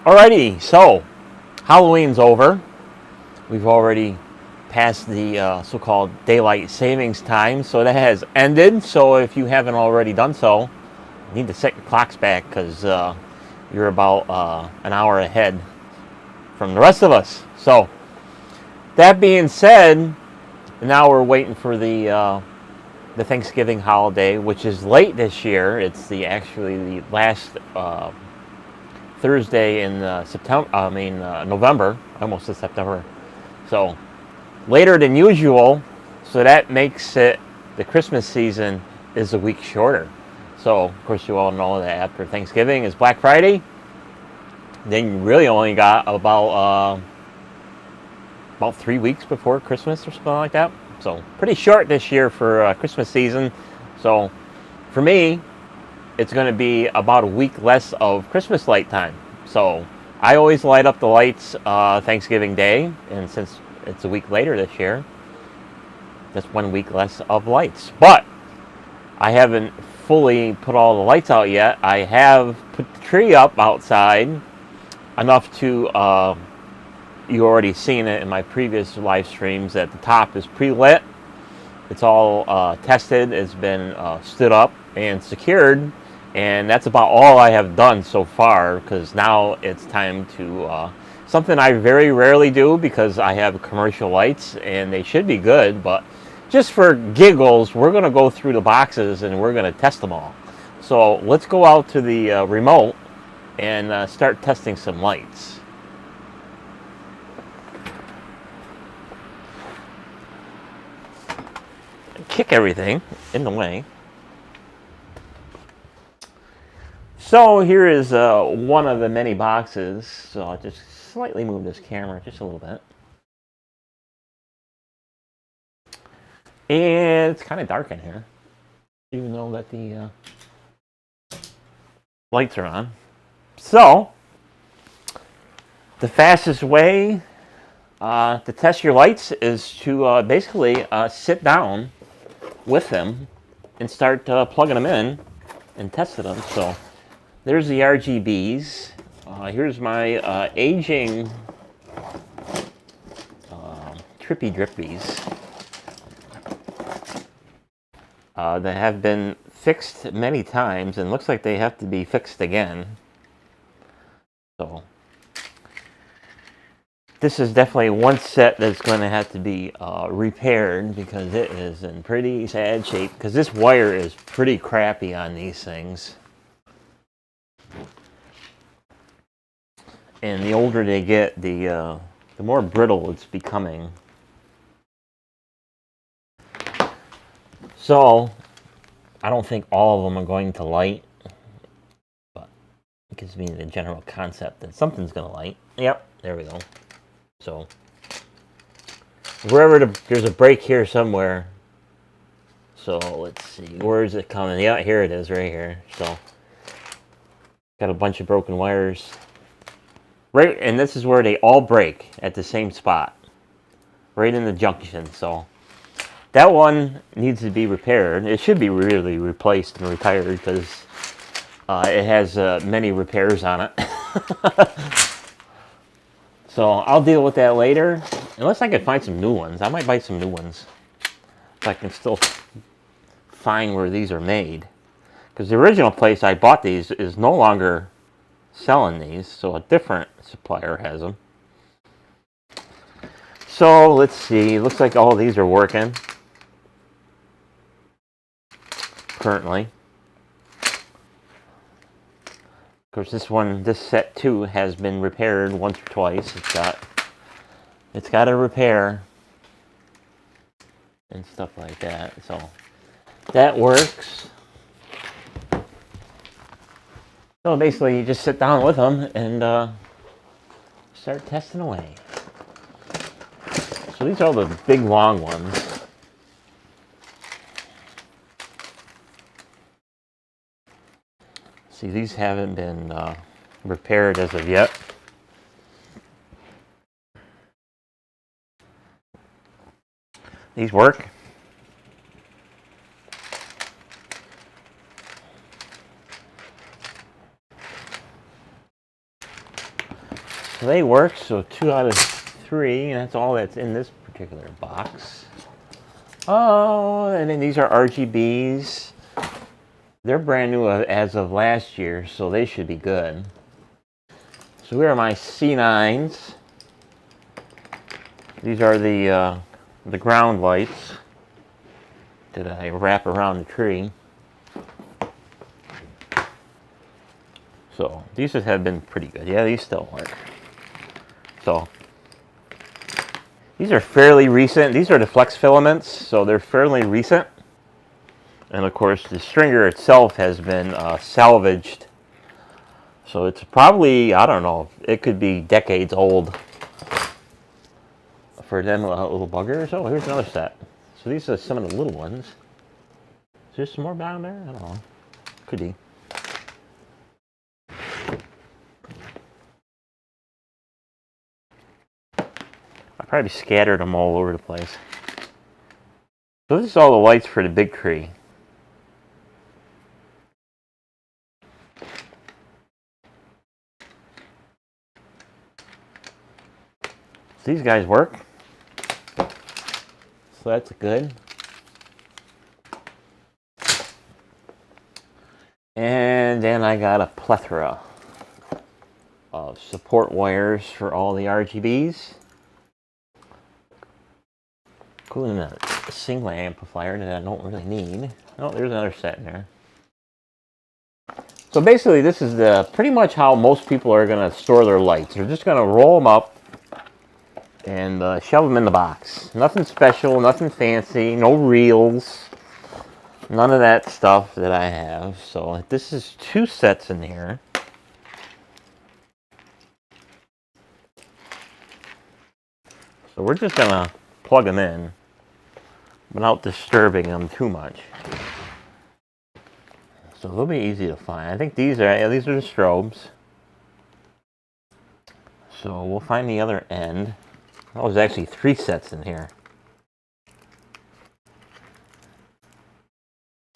Alrighty, so Halloween's over. We've already passed the so-called daylight savings time, so that has ended. So if you haven't already done so, you need to set your clocks back because you're about an hour ahead from the rest of us. So that being said, now we're waiting for the Thanksgiving holiday, which is late this year. It's actually the last Thursday in September. November. I almost said September. So later than usual. So that makes it the Christmas season is a week shorter. So of course you all know that after Thanksgiving is Black Friday. Then you really only got about 3 weeks before Christmas or something like that. So pretty short this year for Christmas season. So for me, it's going to be about a week less of Christmas light time. So I always light up the lights Thanksgiving Day, and since it's a week later this year, that's 1 week less of lights. But I haven't fully put all the lights out yet. I have put the tree up outside enough to, you already seen it in my previous live streams, that the top is pre-lit. It's all tested. It's been stood up and secured. And that's about all I have done so far, because now it's time to something I very rarely do because I have commercial lights and they should be good, but just for giggles, we're going to go through the boxes and we're going to test them all. So let's go out to the remote and start testing some lights. Kick everything in the way. So here is one of the many boxes. So I'll just slightly move this camera just a little bit. And it's kind of dark in here, even though that the lights are on. So the fastest way to test your lights is to basically sit down with them and start plugging them in and testing them. So there's the RGBs. Here's my aging Trippy Drippies that have been fixed many times and looks like they have to be fixed again. So this is definitely one set that's going to have to be repaired because it is in pretty sad shape, because this wire is pretty crappy on these things. And the older they get, the more brittle it's becoming. So I don't think all of them are going to light, but it gives me the general concept that something's going to light. Yep, there we go. So wherever there's a break here somewhere. So let's see, where is it coming? Yeah, here it is, right here. So got a bunch of broken wires. Right, and this is where they all break at the same spot, right in the junction. So that one needs to be repaired. It should be really replaced and retired because it has many repairs on it. So I'll deal with that later, unless I can find some new ones. I might buy some new ones if I can still find where these are made. Because the original place I bought these is no longer selling these, so a different supplier has them. So let's see, looks like all these are working currently. Of course, this set 2 has been repaired once or twice. It's got a repair and stuff like that, so that works. So basically, you just sit down with them and start testing away. So these are all the big, long ones. See, these haven't been repaired as of yet. These work. So they work, so 2 out of 3, and that's all that's in this particular box. Oh, and then these are RGBs. They're brand new as of last year, so they should be good. So here are my C9s. These are the ground lights that I wrap around the tree. So these have been pretty good. Yeah, these still work. So these are fairly recent. These are the flex filaments, so they're fairly recent. And of course, the stringer itself has been salvaged. So it's probably, I don't know, it could be decades old for them little buggers. Oh, here's another set. So these are some of the little ones. Is there some more down there? I don't know. Could be. I probably scattered them all over the place. So this is all the lights for the big tree. So these guys work. So that's good. And then I got a plethora of support wires for all the RGBs. Including a single amplifier that I don't really need. Oh, there's another set in there. So basically this is pretty much how most people are going to store their lights. They're just going to roll them up and shove them in the box. Nothing special, nothing fancy, no reels. None of that stuff that I have. So this is 2 sets in here. So we're just going to plug them in without disturbing them too much. So they'll be easy to find. I think these are the strobes. So we'll find the other end. Oh, there's actually 3 sets in here.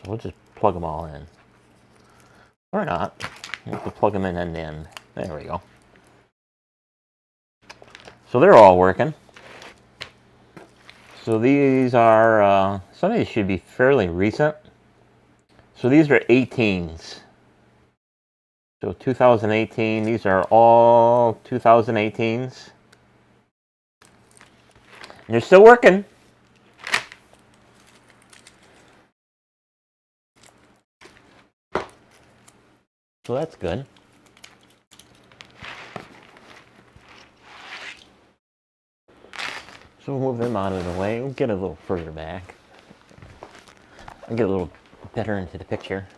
So we'll just plug them all in. Or not. We'll have to plug them in end to end. There we go. So they're all working. So these are, some of these should be fairly recent. So these are 18s. So 2018, these are all 2018s. And they're still working. So that's good. So we'll move them out of the way. We'll get a little further back. I'll get a little better into the picture.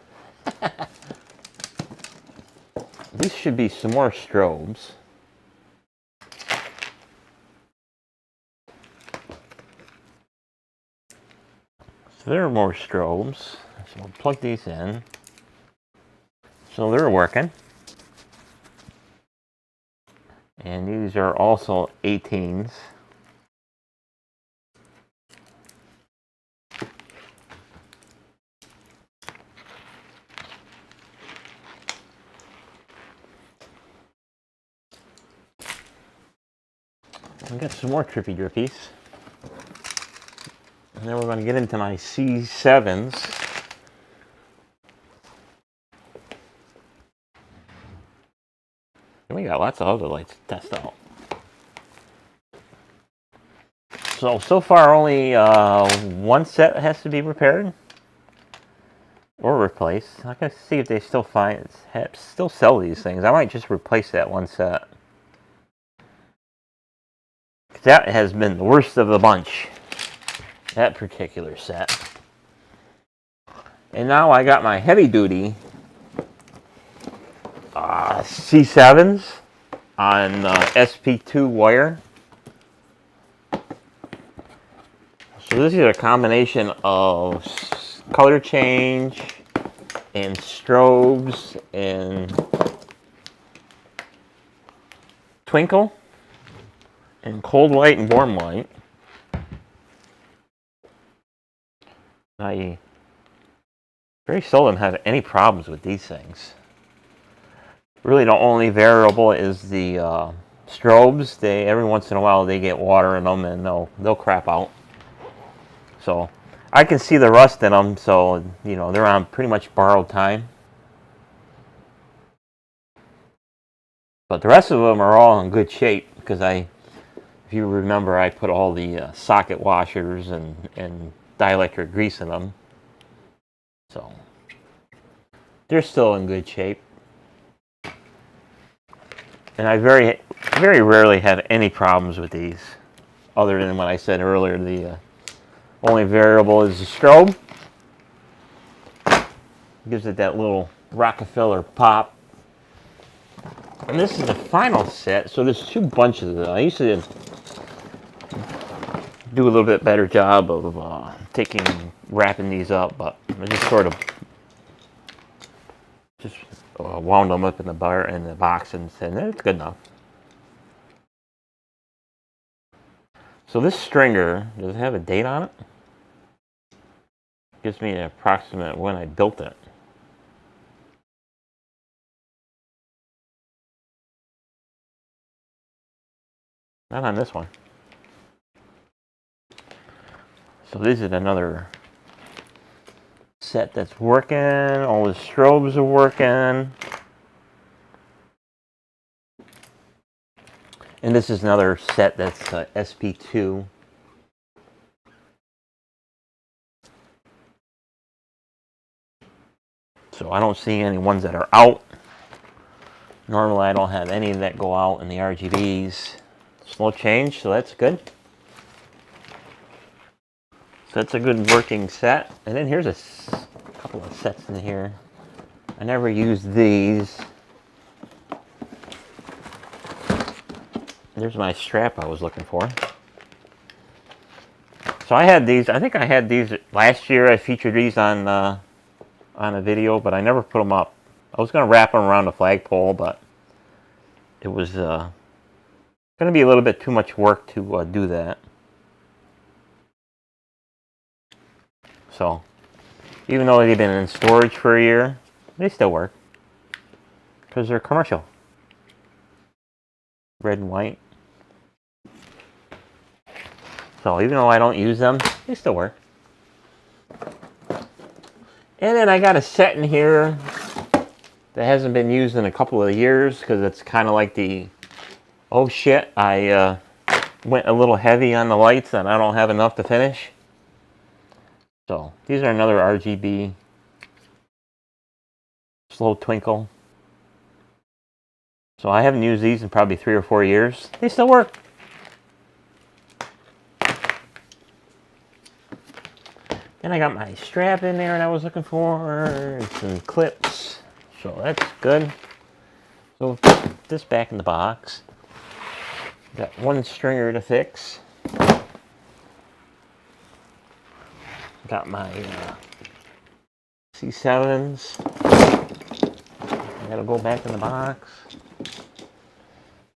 These should be some more strobes. So there are more strobes. So we'll plug these in. So they're working. And these are also 18s. We got some more trippy drippies. And then we're going to get into my C7s. And we got lots of other lights to test out. So far only 1 set has to be repaired or replaced. I'm going to see if they still sell these things. I might just replace that 1 set. That has been the worst of the bunch, that particular set. And now I got my heavy duty C7s on SP2 wire. So this is a combination of color change and strobes and twinkle and cold white and warm white. I very seldom have any problems with these things. Really the only variable is the strobes, they every once in a while they get water in them and they'll crap out. So I can see the rust in them, so you know they're on pretty much borrowed time. But the rest of them are all in good shape because if you remember, I put all the socket washers and dielectric grease in them. So they're still in good shape. And I very, very rarely have any problems with these, other than what I said earlier. The only variable is the strobe. Gives it that little Rockefeller pop. And this is the final set, so there's 2 bunches of them. I used to do a little bit better job of wrapping these up, but I just sort of wound them up in the box and said it's good enough. So this stringer, does it have a date on it? Gives me an approximate when I built it. Not on this one. So this is another set that's working. All the strobes are working. And this is another set that's SP2. So I don't see any ones that are out. Normally I don't have any that go out in the RGBs. Slow change, so that's good. So that's a good working set. And then here's a couple of sets in here. I never used these. There's my strap I was looking for. So I had these. I think I had these last year. I featured these on a video, but I never put them up. I was going to wrap them around the flagpole, but it was going to be a little bit too much work to do that. So, even though they've been in storage for a year, they still work. Because they're commercial. Red and white. So, even though I don't use them, they still work. And then I got a set in here that hasn't been used in a couple of years because it's kind of like the, oh shit, I went a little heavy on the lights and I don't have enough to finish. So these are another RGB slow twinkle. So I haven't used these in probably 3 or 4 years. They still work. Then I got my strap in there that I was looking for, and some clips. So that's good. So put this back in the box. Got 1 stringer to fix. Got my C7s. I gotta go back in the box.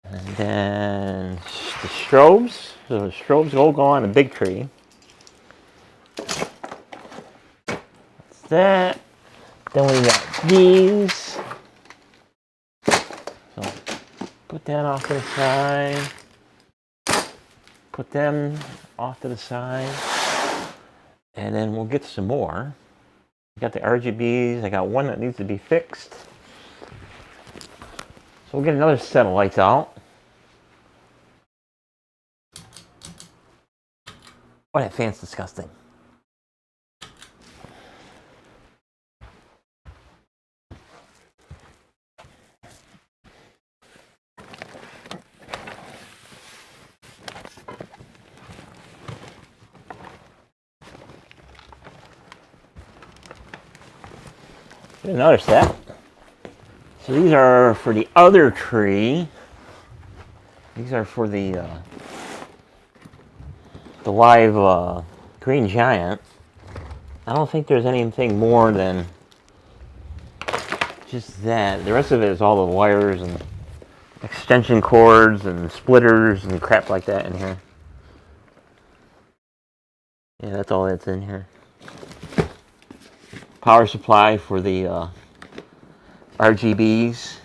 And then the strobes. So the strobes all go on a big tree. That's that. Then we got these. So put that off to the side. Put them off to the side. And then we'll get some more. I got the RGBs. I got one that needs to be fixed. So we'll get another set of lights out. Oh, that fan's disgusting. Another set. So these are for the other tree. These are for the live green giant. I don't think there's anything more than just that. The rest of it is all the wires and extension cords and splitters and crap like that in here. Yeah, that's all that's in here. Power supply for the RGBs.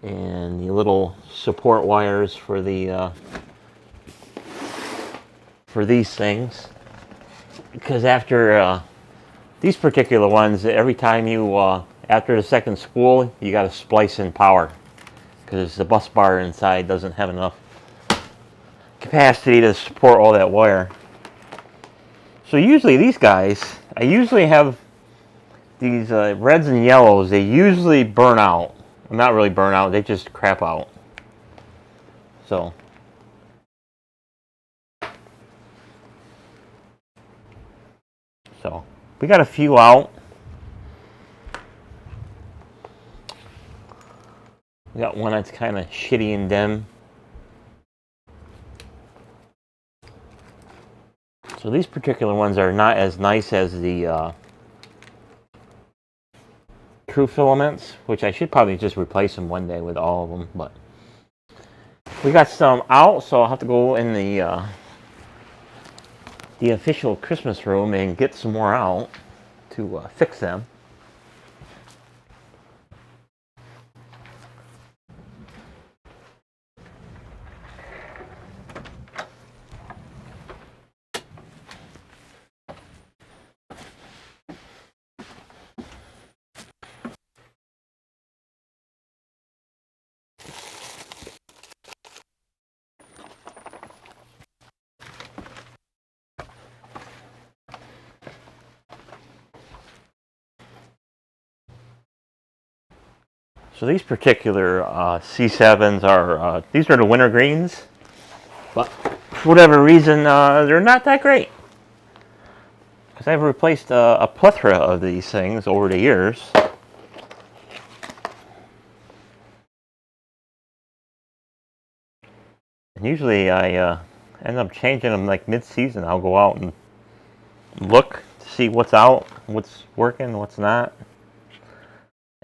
and the little support wires for the for these things. Because after these particular ones, every time you after the second spool, you got to splice in power because the bus bar inside doesn't have enough capacity to support all that wire. So usually these guys, I usually have these reds and yellows. They usually burn out. Well, not really burn out. They just crap out. So we got a few out. We got one that's kind of shitty and dim. So these particular ones are not as nice as the True Filaments, which I should probably just replace them one day with all of them. But we got some out, so I'll have to go in the official Christmas room and get some more out to fix them. So these particular C7s are, these are the winter greens, but for whatever reason, they're not that great. Because I've replaced a plethora of these things over the years. And usually I end up changing them like mid-season. I'll go out and look to see what's out, what's working, what's not.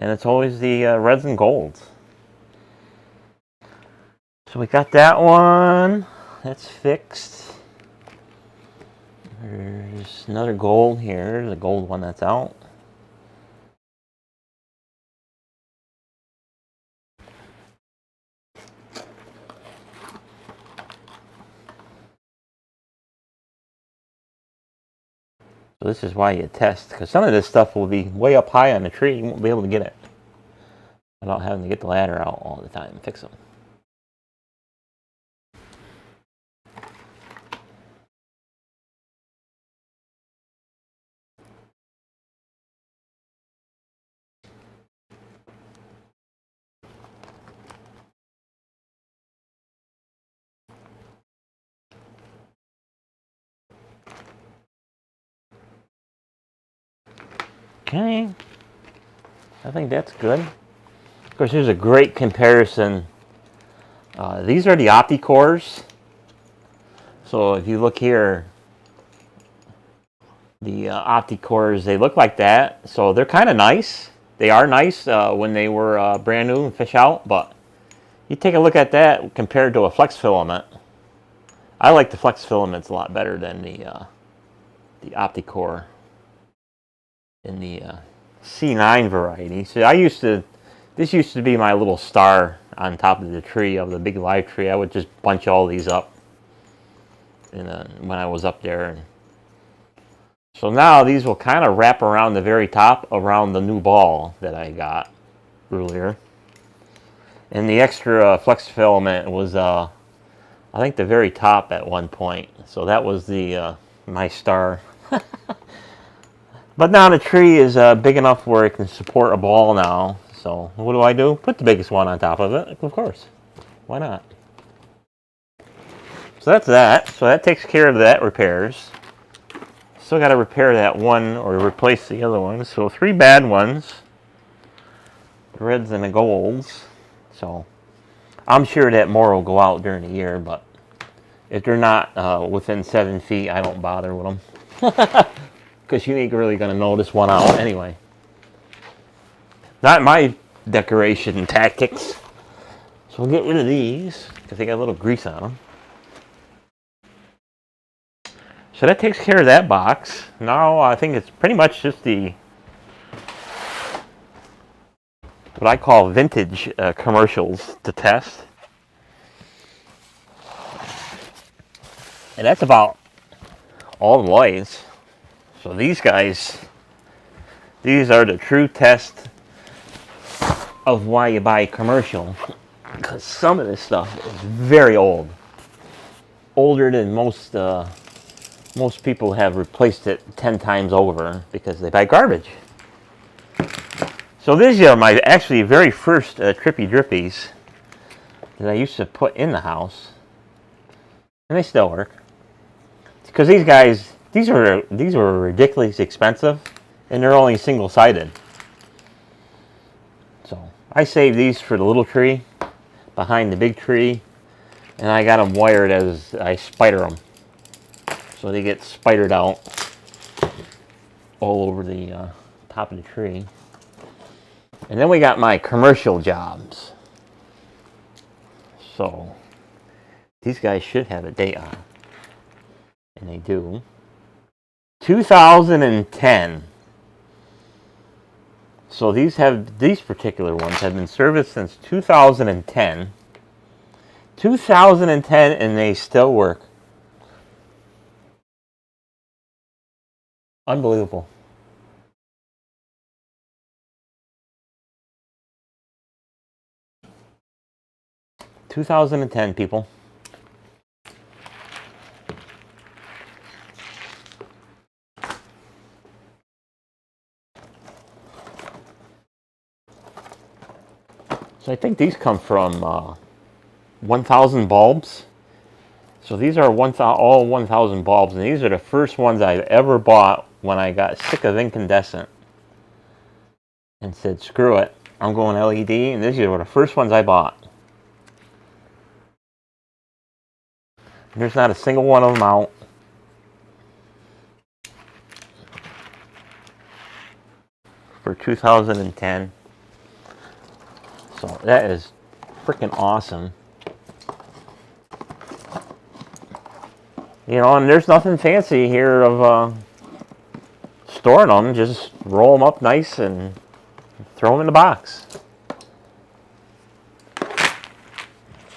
And it's always the reds and golds. So we got that one. That's fixed. There's another gold here. There's a gold one that's out. So this is why you test, because some of this stuff will be way up high on the tree. You won't be able to get it without having to get the ladder out all the time and fix them. Okay, I think that's good. Of course, here's a great comparison. These are the OptiCores. So if you look here, the OptiCores, they look like that. So they're kind of nice. They are nice when they were brand new and fish out, but you take a look at that compared to a flex filament. I like the flex filaments a lot better than the OptiCore in the C9 variety. So this used to be my little star on top of the tree, of the big live tree. I would just bunch all these up when I was up there. And so now these will kind of wrap around the very top, around the new ball that I got earlier. And the extra flex filament was, I think, the very top at one point. So that was the my star. But now the tree is big enough where it can support a ball now. So what do? Put the biggest one on top of it, of course. Why not? So that's that. So that takes care of that repairs. Still got to repair that one or replace the other one. So 3 bad ones. The reds and the golds. So I'm sure that more will go out during the year, but if they're not within 7 feet, I don't bother with them. Because you ain't really going to notice one out anyway. Not my decoration tactics. So we'll get rid of these, because they got a little grease on them. So that takes care of that box. Now I think it's pretty much just the what I call vintage commercials to test. And that's about all the lights. So these guys, these are the true test of why you buy commercial. Because some of this stuff is very old. Older than most people have replaced it 10 times over because they buy garbage. So these are my actually very first Trippy Drippies that I used to put in the house. And they still work. Because these guys, these were ridiculously expensive, and they're only single-sided. So I saved these for the little tree behind the big tree, and I got them wired as I spider them, so they get spidered out all over the top of the tree. And then we got my commercial jobs. So these guys should have a date on. And they do. 2010. So these particular ones have been serviced since 2010. 2010, and they still work. Unbelievable. "2010, people." So I think these come from 1,000 bulbs. So these are all 1,000 bulbs, and these are the first ones I've ever bought when I got sick of incandescent and said, screw it, I'm going LED, and these were the first ones I bought. There's not a single one of them out. For 2010. So that is freaking awesome. You know, and there's nothing fancy here of storing them. Just roll them up nice and throw them in the box.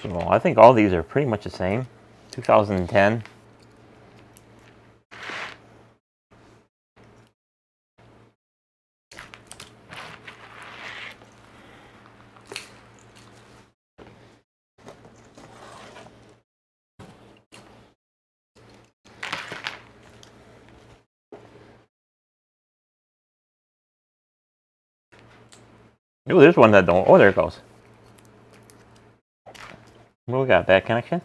So I think all these are pretty much the same. 2010. Oh, there's one that don't. Oh, there it goes. What we got? Bad connection?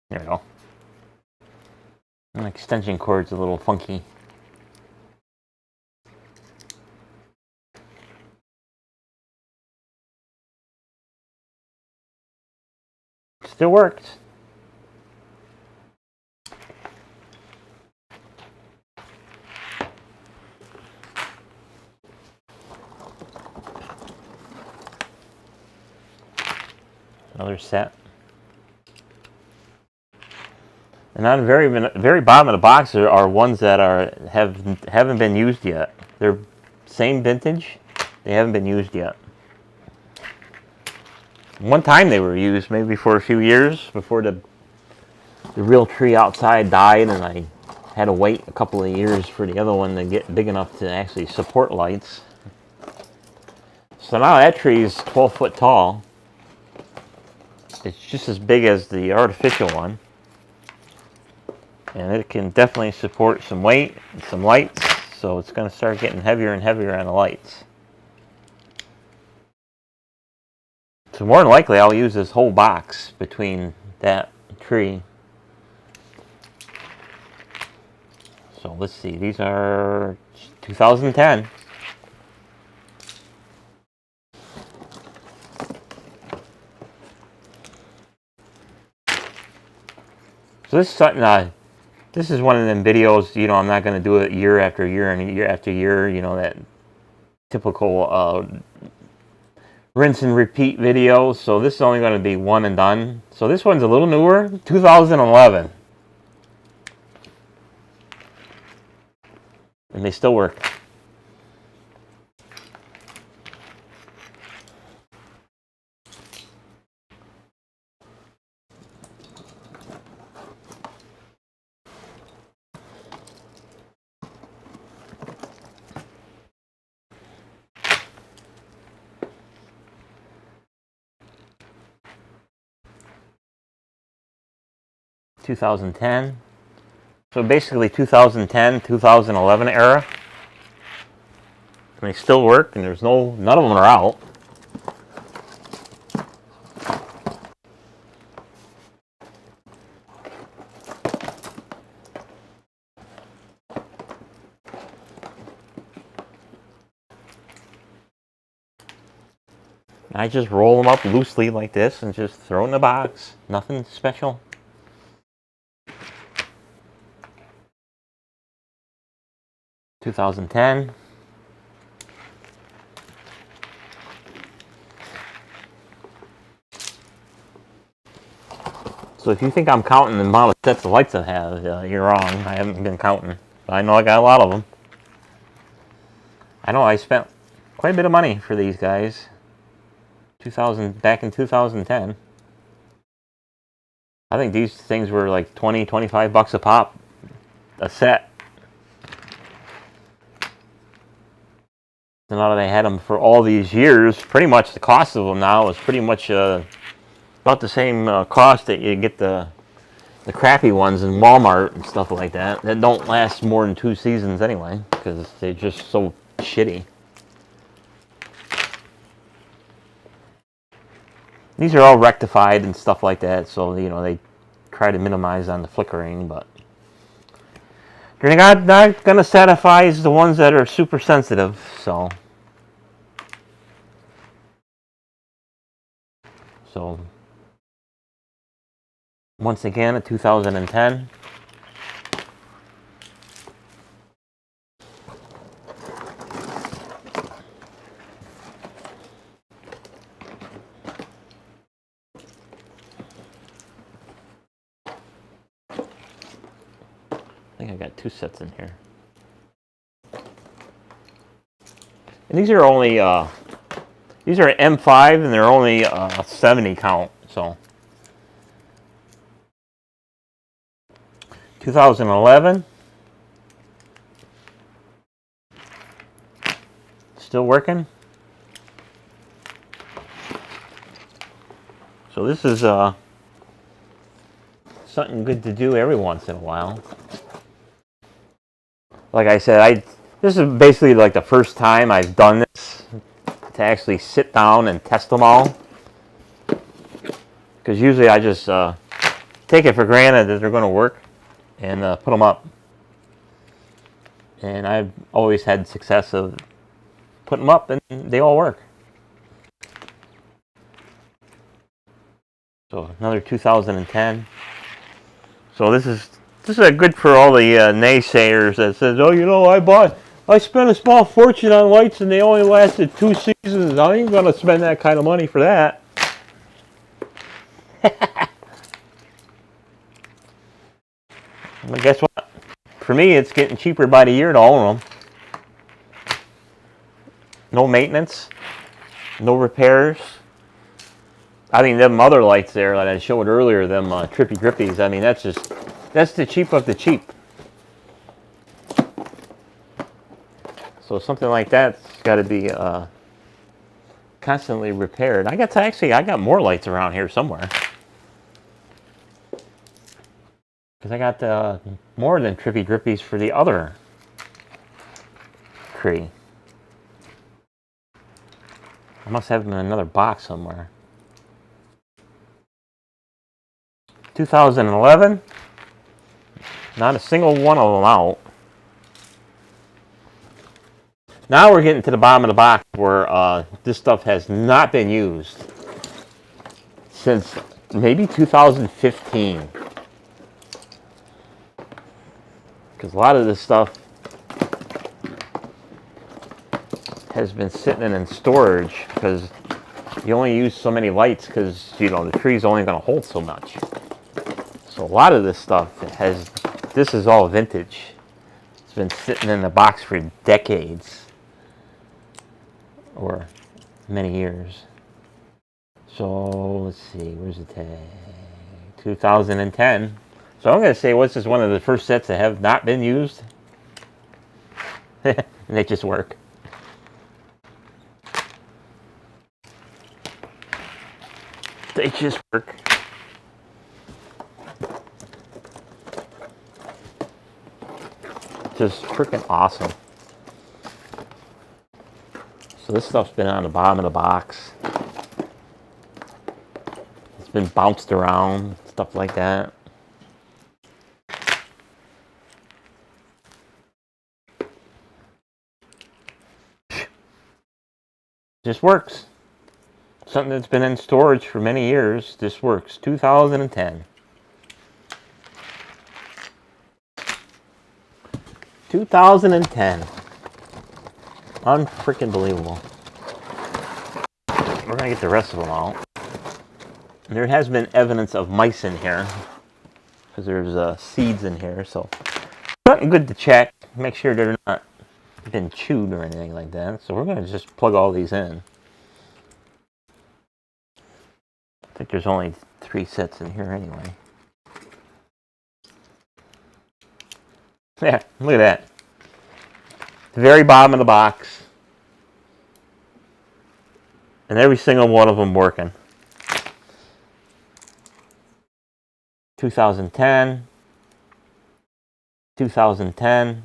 There we go. My extension cord's a little funky. Still works. Another set. And on the very bottom of the box are ones that haven't been used yet. They're same vintage. They haven't been used yet. One time they were used, maybe for a few years before the real tree outside died, and I had to wait a couple of years for the other one to get big enough to actually support lights. So now that tree is 12 foot tall. It's just as big as the artificial one. And it can definitely support some weight and some lights, so it's going to start getting heavier and heavier on the lights. So more than likely I'll use this whole box between that tree. So let's see, these are 2010. So this is something this is one of them videos, you know, I'm not going to do it year after year and year after year, you know, that typical rinse and repeat videos. So this is only going to be one and done. So this one's a little newer, 2011. And they still work. (2010). So basically 2010, 2011 era. And they still work, and none of them are out. I just roll them up loosely like this and just throw it in the box. Nothing special. (2010). So if you think I'm counting the amount of sets of lights I have, you're wrong. I haven't been counting. But I know I got a lot of them. I know I spent quite a bit of money for these guys. Back in 2010. I think these things were like 20, 25 bucks a pop, a set. So now that I had them for all these years, pretty much the cost of them now is pretty much about the same cost that you get the crappy ones in Walmart and stuff like that don't last more than 2 seasons anyway, because they're just so shitty. These are all rectified and stuff like that, so they try to minimize on the flickering, but they're not going to satisfy the ones that are super sensitive. So once again, a 2010. I think I got 2 sets in here. And these are only these are M5, and they're only 70 count. So 2011, still working. So this is something good to do every once in a while. Like I said, this is basically like the first time I've done this, to actually sit down and test them all. Because usually I just take it for granted that they're going to work and put them up. And I've always had success of putting them up, and they all work. So another 2010. So this is good for all the naysayers that says, oh, I spent a small fortune on lights and they only lasted 2 seasons. I ain't gonna spend that kind of money for that. Well, guess what? For me, it's getting cheaper by the year to own them. No maintenance, no repairs. I mean, them other lights there that I showed earlier, them Trippy Grippies, I mean, that's the cheap of the cheap. So something like that's got to be constantly repaired. I got more lights around here somewhere. Because I got more than Trippy Grippies for the other tree. I must have them in another box somewhere. 2011. Not a single one of them out. Now we're getting to the bottom of the box where this stuff has not been used since maybe 2015. Because a lot of this stuff has been sitting in storage because you only use so many lights because, you know, the tree's only going to hold so much. So a lot of this stuff this is all vintage. It's been sitting in the box for decades or many years. So let's see, where's the tag? 2010. So I'm going to say, what's this, one of the first sets that have not been used? And they just work. They just work. Just freaking awesome. So this stuff's been on the bottom of the box. It's been bounced around, stuff like that. Just works. Something that's been in storage for many years. This works. 2010. 2010. Unfreaking believable. We're gonna get the rest of them out. And there has been evidence of mice in here because there's seeds in here, so something good to check. Make sure they're not been chewed or anything like that. So we're gonna just plug all these in. I think there's only 3 sets in here anyway. Yeah, look at that. The very bottom of the box. And every single one of them working. 2010. 2010.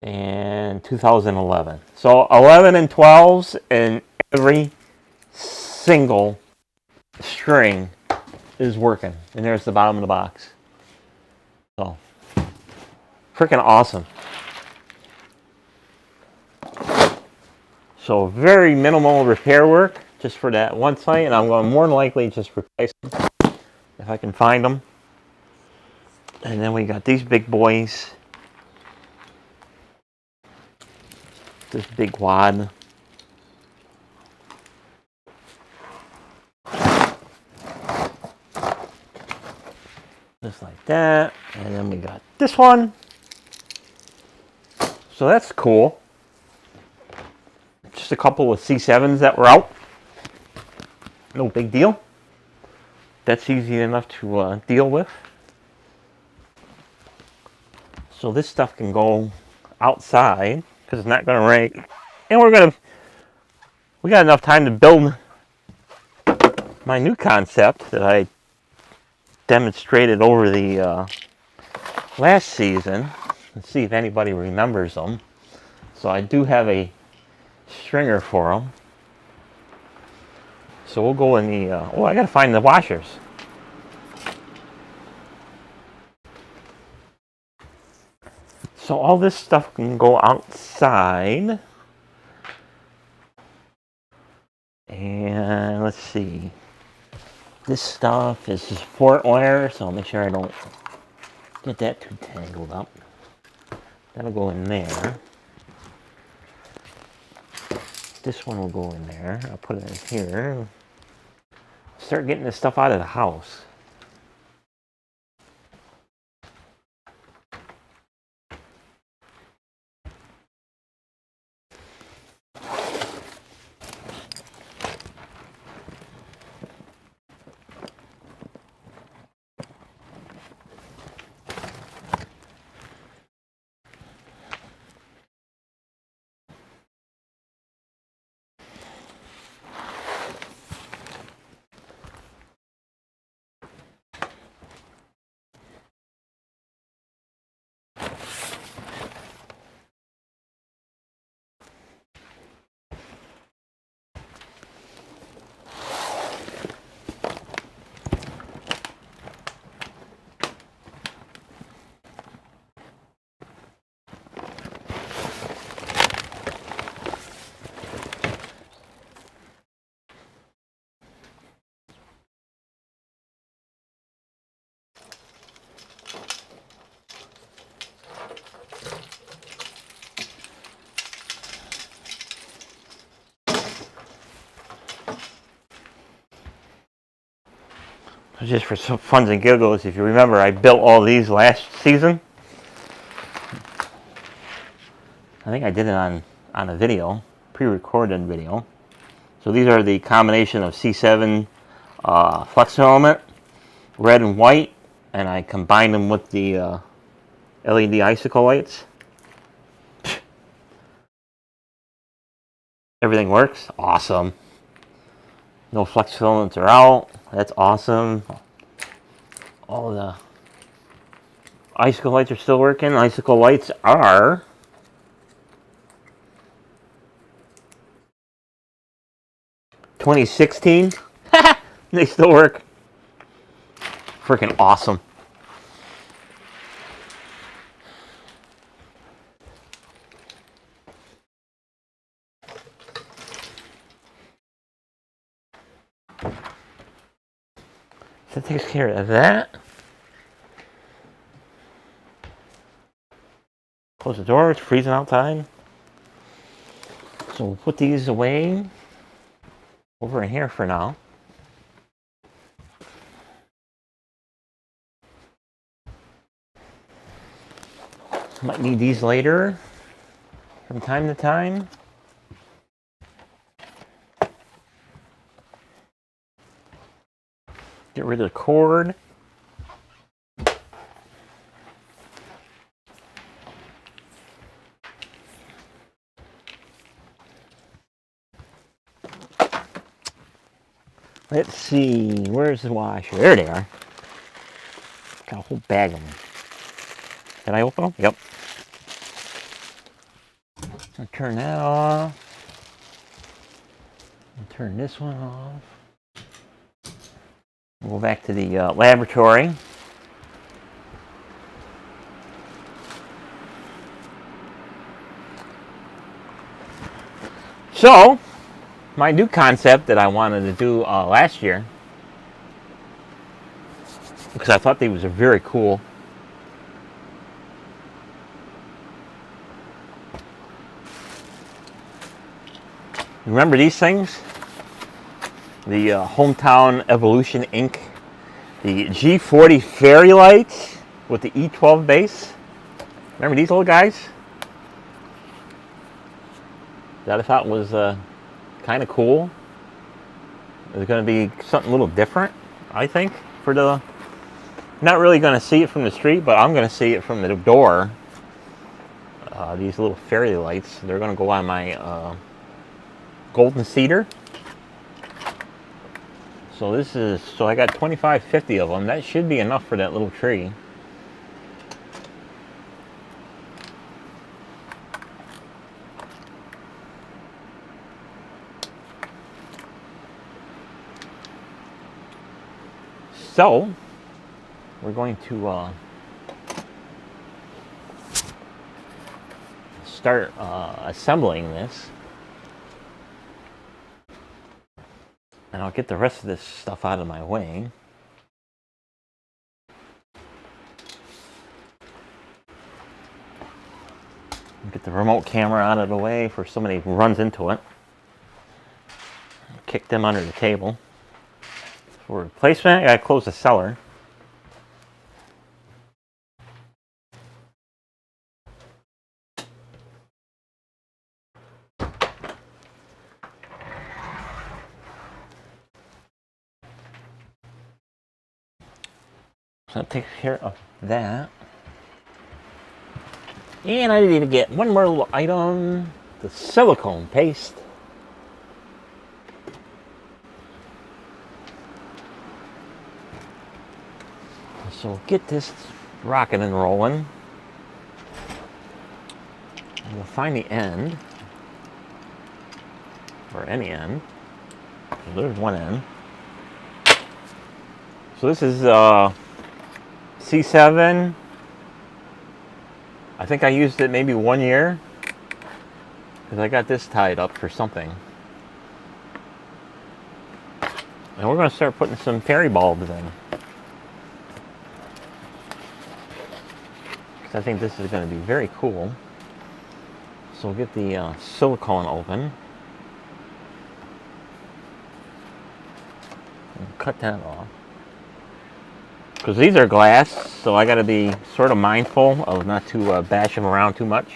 And 2011. So 11 and 12s, and every single string is working. And there's the bottom of the box. So, freaking awesome. So very minimal repair work just for that one site, and I'm going to more than likely just replace them if I can find them. And then we got these big boys. This big wad. Just like that. And then we got this one. So that's cool. Just a couple of C7s that were out. No big deal. That's easy enough to deal with. So this stuff can go outside because it's not going to rain. And we got enough time to build my new concept that I demonstrated over the last season. Let's see if anybody remembers them. So I do have a stringer for them. So we'll go in the, oh, I gotta find the washers. So all this stuff can go outside. And let's see. This stuff is just Fort wire, so I'll make sure I don't get that too tangled up. That'll go in there. This one will go in there. I'll put it in here. Start getting this stuff out of the house. Just for some funs and giggles, if you remember, I built all these last season. I think I did it on a video, pre-recorded video. So these are the combination of C7 flex filament, red and white, and I combined them with the LED icicle lights. Everything works. Awesome. No flex filaments are out. That's awesome. All the icicle lights are still working. Icicle lights are $2016. They still work. Freaking awesome. So that takes care of that. Close the door, it's freezing outside. So we'll put these away over in here for now. Might need these later from time to time. Get rid of the cord. Let's see, where's the washer? There they are. Got a whole bag of them. Did I open them? Yep. I'll turn that off. I'll turn this one off. We'll go back to the laboratory. So, my new concept that I wanted to do last year, because I thought they was very cool. Remember these things? The Hometown Evolution Inc. The G40 fairy lights with the E12 base. Remember these little guys? That I thought was kind of cool. It's going to be something a little different, I think, for the... Not really going to see it from the street, but I'm going to see it from the door. These little fairy lights, they're going to go on my golden cedar. So I got 25, 50 of them. That should be enough for that little tree. So, we're going to start assembling this. And I'll get the rest of this stuff out of my way. Get the remote camera out of the way for somebody who runs into it. Kick them under the table. For replacement, I gotta close the cellar. So that takes care of that. And I need to get one more little item, the silicone paste. So get this rocking and rolling. And we'll find the end, or any end. So there's one end. So this is C7. I think I used it maybe 1 year because I got this tied up for something. And we're going to start putting some fairy bulbs in. Because I think this is going to be very cool. So we'll get the silicone open. And cut that off. because these are glass, so I got to be sort of mindful of not to bash them around too much.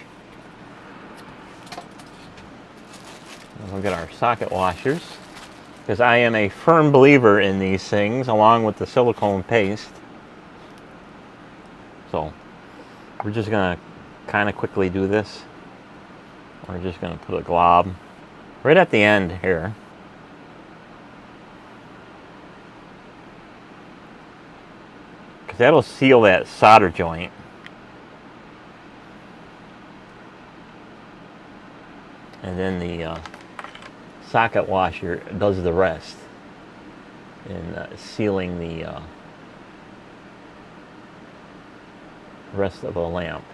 And we'll get our socket washers, because I am a firm believer in these things, along with the silicone paste. So we're just going to kind of quickly do this. We're just going to put a glob right at the end here. Because that'll seal that solder joint. And then the socket washer does the rest in sealing the rest of a lamp.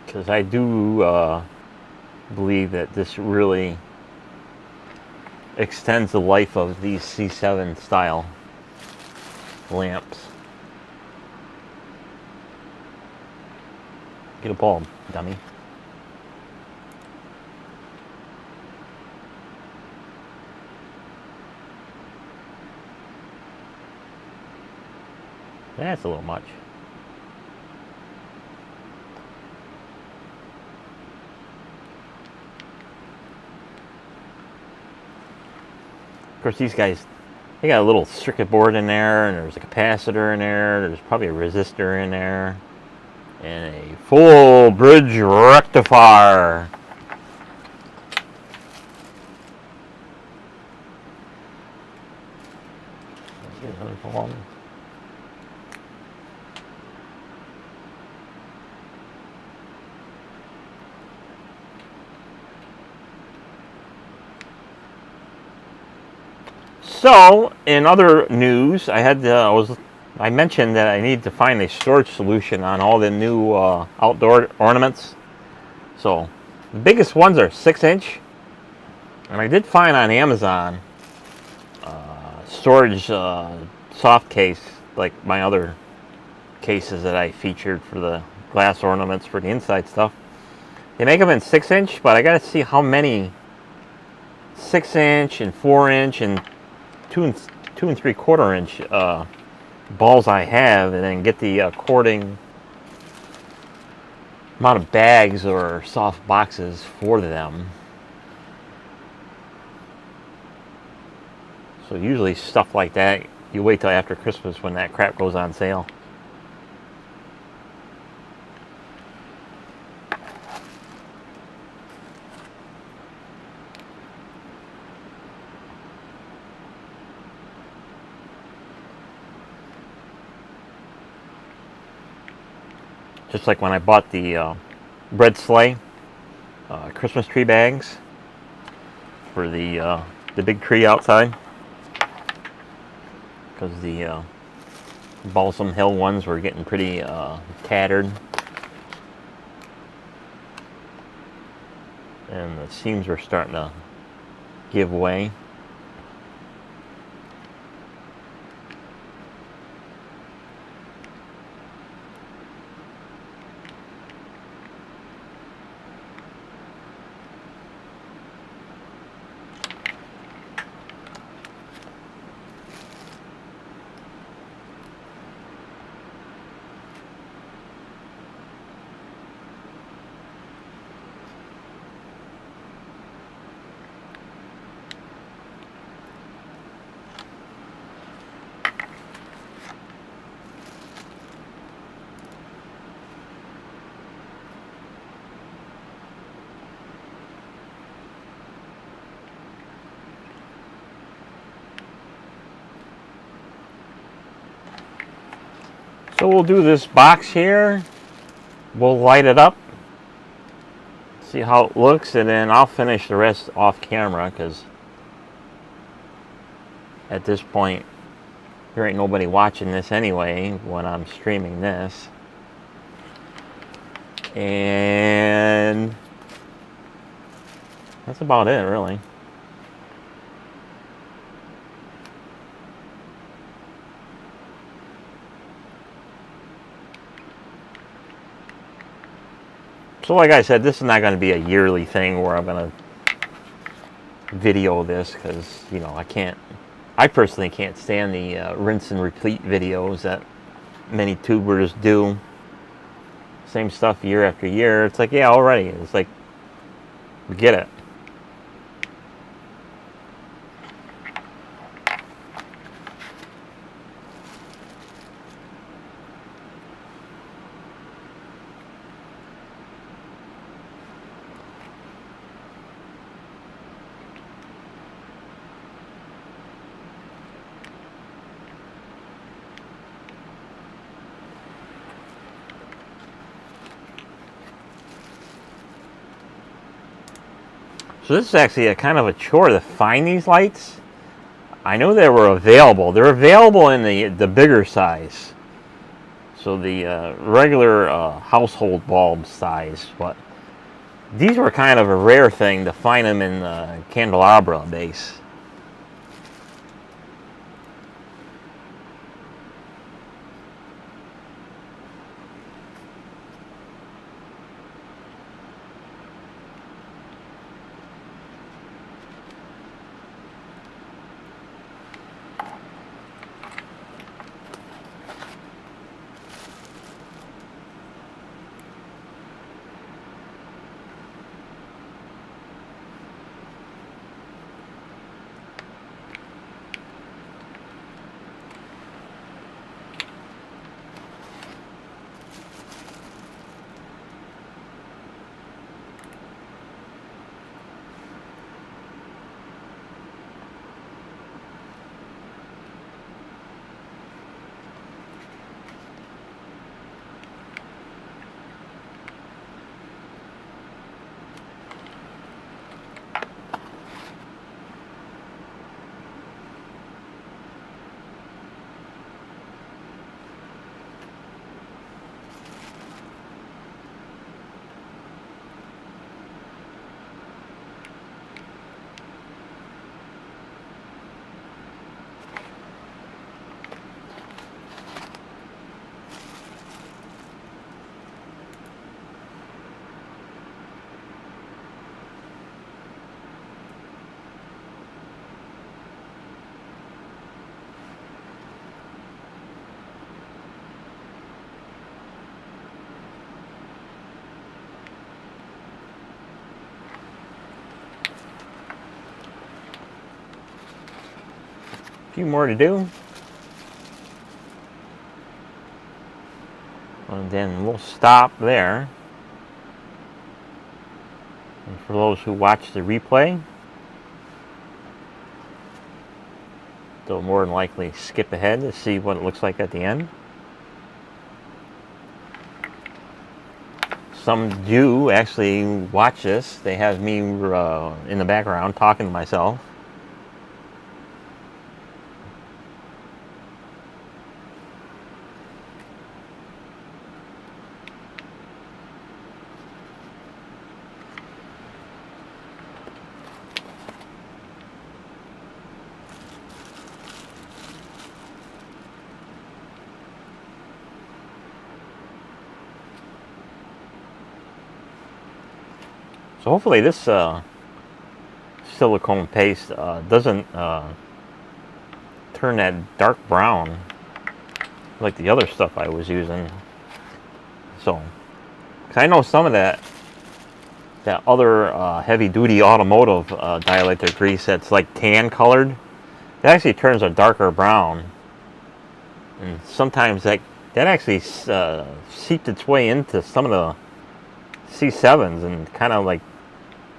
Because I do believe that this really extends the life of these C7 style lamps. Get a bulb, dummy. That's a little much. Of course, these guys, they got a little circuit board in there, and there's a capacitor in there, there's probably a resistor in there, and a full bridge rectifier. Let's get another bulb. So, in other news, I mentioned that I need to find a storage solution on all the new outdoor ornaments. So, the biggest ones are 6-inch, and I did find on Amazon storage soft case, like my other cases that I featured for the glass ornaments for the inside stuff. They make them in 6-inch, but I got to see how many 6-inch and 4-inch and 2 3/4 inch balls I have, and then get the according amount of bags or soft boxes for them. So usually stuff like that, you wait till after Christmas when that crap goes on sale. Just like when I bought the bread sleigh Christmas tree bags for the big tree outside, because the Balsam Hill ones were getting pretty tattered, and the seams were starting to give way. So we'll do this box here, we'll light it up, see how it looks, and then I'll finish the rest off camera, because at this point there ain't nobody watching this anyway when I'm streaming this. And that's about it, really. So like I said, this is not going to be a yearly thing where I'm going to video this, because, you know, I personally can't stand the rinse and repeat videos that many tubers do. Same stuff year after year. It's like, yeah, already. It's like, we get it. So this is actually a kind of a chore to find these lights. I know they were available. They're available in the bigger size. So the regular household bulb size. But these were kind of a rare thing to find them in the candelabra base. Few more to do, and then we'll stop there. And for those who watch the replay, they'll more than likely skip ahead to see what it looks like at the end. Some do actually watch this. They have me in the background talking to myself. So hopefully this silicone paste doesn't turn that dark brown like the other stuff I was using. So, 'cause I know some of that other heavy-duty automotive dielectric grease that's like tan colored, it actually turns a darker brown, and sometimes that actually seeped its way into some of the C7s and kind of like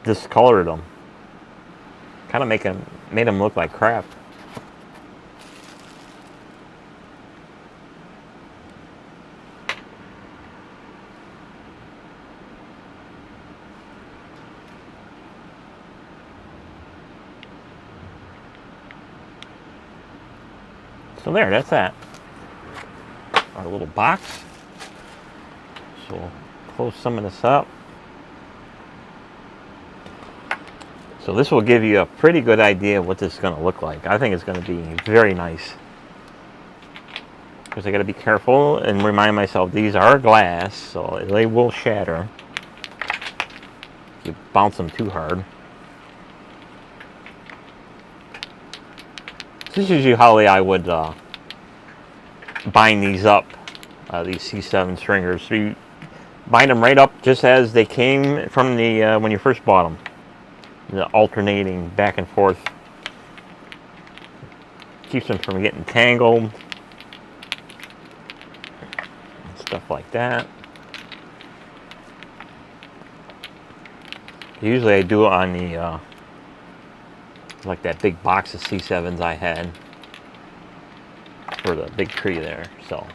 discolored them. Kind of made them look like crap. So there, that's that. Our little box. So we'll close some of this up. So this will give you a pretty good idea of what this is going to look like. I think it's going to be very nice. Because I got to be careful and remind myself these are glass, so they will shatter. you bounce them too hard. So this is usually how I would bind these up, these C7 stringers. So you bind them right up just as they came from the when you first bought them. The alternating back and forth keeps them from getting tangled. Stuff like that. Usually I do it on the like that big box of C7s I had for the big tree there. So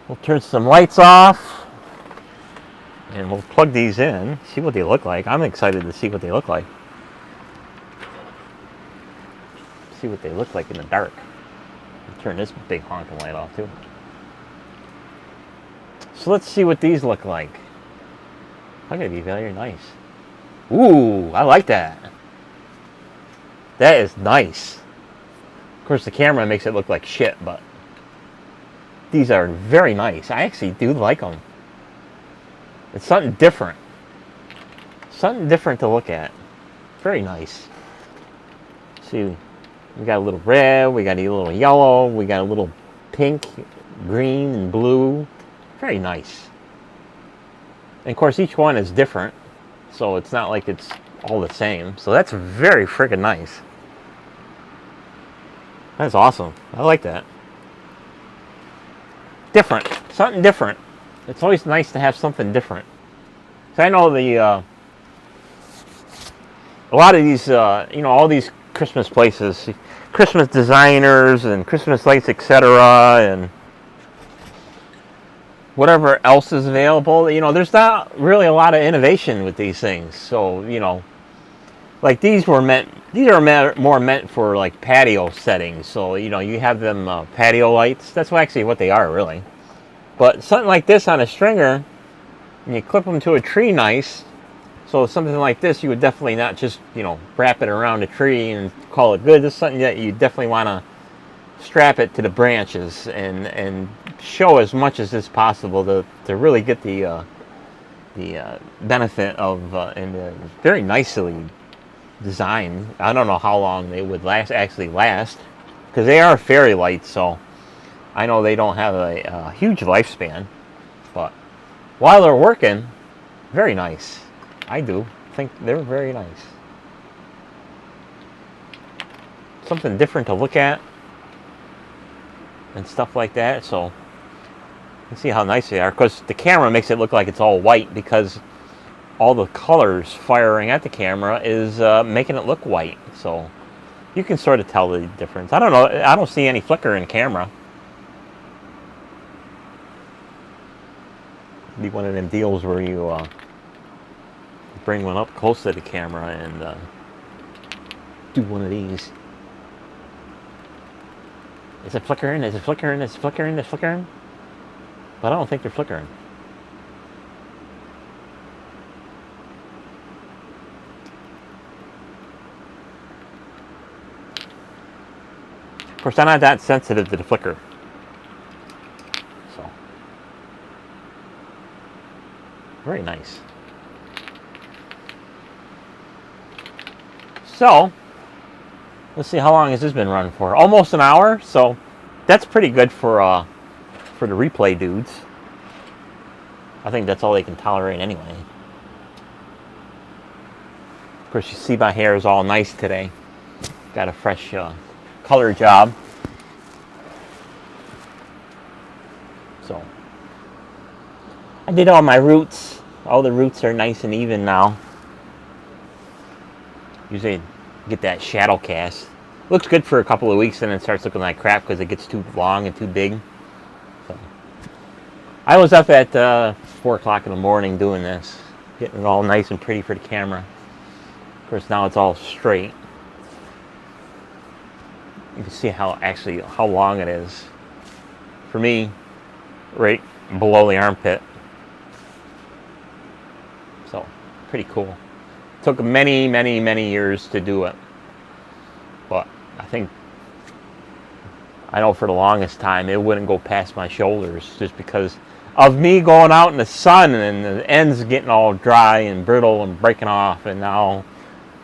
we'll turn some lights off and we'll plug these in, see what they look like. I'm excited to see what they look like. See what they look like in the dark. I'll turn this big honking light off too. So let's see what these look like. They're going to be very nice. Ooh, I like that. That is nice. Of course, the camera makes it look like shit, but these are very nice. I actually do like them. It's something different. Something different to look at. Very nice. See, we got a little red, we got a little yellow, we got a little pink, green, and blue. Very nice. And of course, each one is different, so it's not like it's all the same. So that's very freaking nice. That's awesome. I like that. Different. Something different. It's always nice to have something different. So I know a lot of these, all these Christmas places, Christmas designers and Christmas lights, etc., and whatever else is available, there's not really a lot of innovation with these things. So, like these are more meant for like patio settings. So, you have them patio lights. That's actually what they are, really. But something like this on a stringer, and you clip them to a tree nice. So something like this, you would definitely not just, wrap it around a tree and call it good. This is something that you definitely want to strap it to the branches and show as much as is possible to really get the benefit of and very nicely designed. I don't know how long they would actually last because they are fairy lights, so I know they don't have a huge lifespan, but while they're working, very nice. I do think they're very nice. Something different to look at and stuff like that. So let's see how nice they are. Because the camera makes it look like it's all white because all the colors firing at the camera is making it look white. So you can sort of tell the difference. I don't know. I don't see any flicker in camera. It'd be one of them deals where you bring one up close to the camera and do one of these. Is it flickering? Is it flickering? Is it flickering? Is it flickering? But I don't think they're flickering. Of course, I'm not that sensitive to the flicker. So, very nice. So, let's see, how long has this been running for? Almost an hour, so that's pretty good for the replay dudes. I think that's all they can tolerate anyway. Of course, you see my hair is all nice today. Got a fresh color job. So, I did all my roots. All the roots are nice and even now. Usually get that shadow cast. Looks good for a couple of weeks and then it starts looking like crap because it gets too long and too big. So, I was up at 4 o'clock in the morning doing this, getting it all nice and pretty for the camera. Of course, now it's all straight. You can see how long it is. For me, right below the armpit. So, pretty cool. Took many, many, many years to do it. But I know for the longest time it wouldn't go past my shoulders just because of me going out in the sun and the ends getting all dry and brittle and breaking off. And now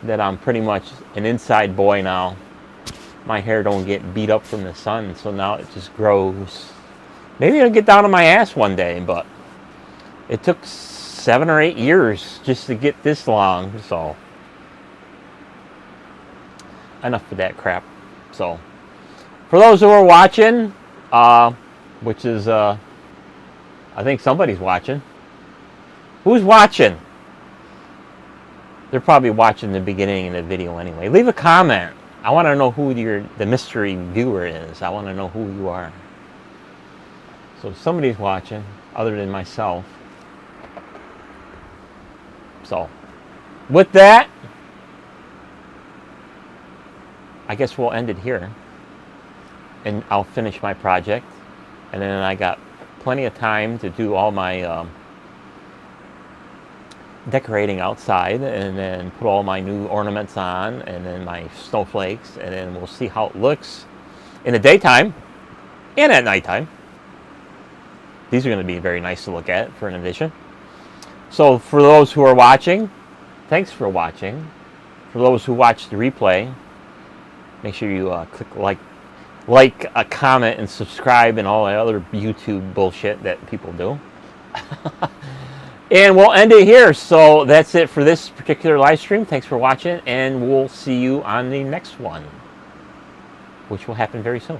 that I'm pretty much an inside boy now, my hair don't get beat up from the sun, so now it just grows. Maybe it'll get down to my ass one day, but it took 7 or 8 years just to get this long. So enough of that crap. So for those who are watching, which is I think somebody's watching. Who's watching? They're probably watching the beginning of the video anyway. Leave a comment. I want to know who the mystery viewer is. I want to know who you are. So somebody's watching other than myself. So with that, I guess we'll end it here. And I'll finish my project. And then I got plenty of time to do all my decorating outside, and then put all my new ornaments on, and then my snowflakes, and then we'll see how it looks in the daytime and at nighttime. These are going to be very nice to look at for an addition. So for those who are watching, thanks for watching. For those who watch the replay, make sure you click like, a comment, and subscribe, and all that other YouTube bullshit that people do. And we'll end it here. So that's it for this particular live stream. Thanks for watching, and we'll see you on the next one, which will happen very soon.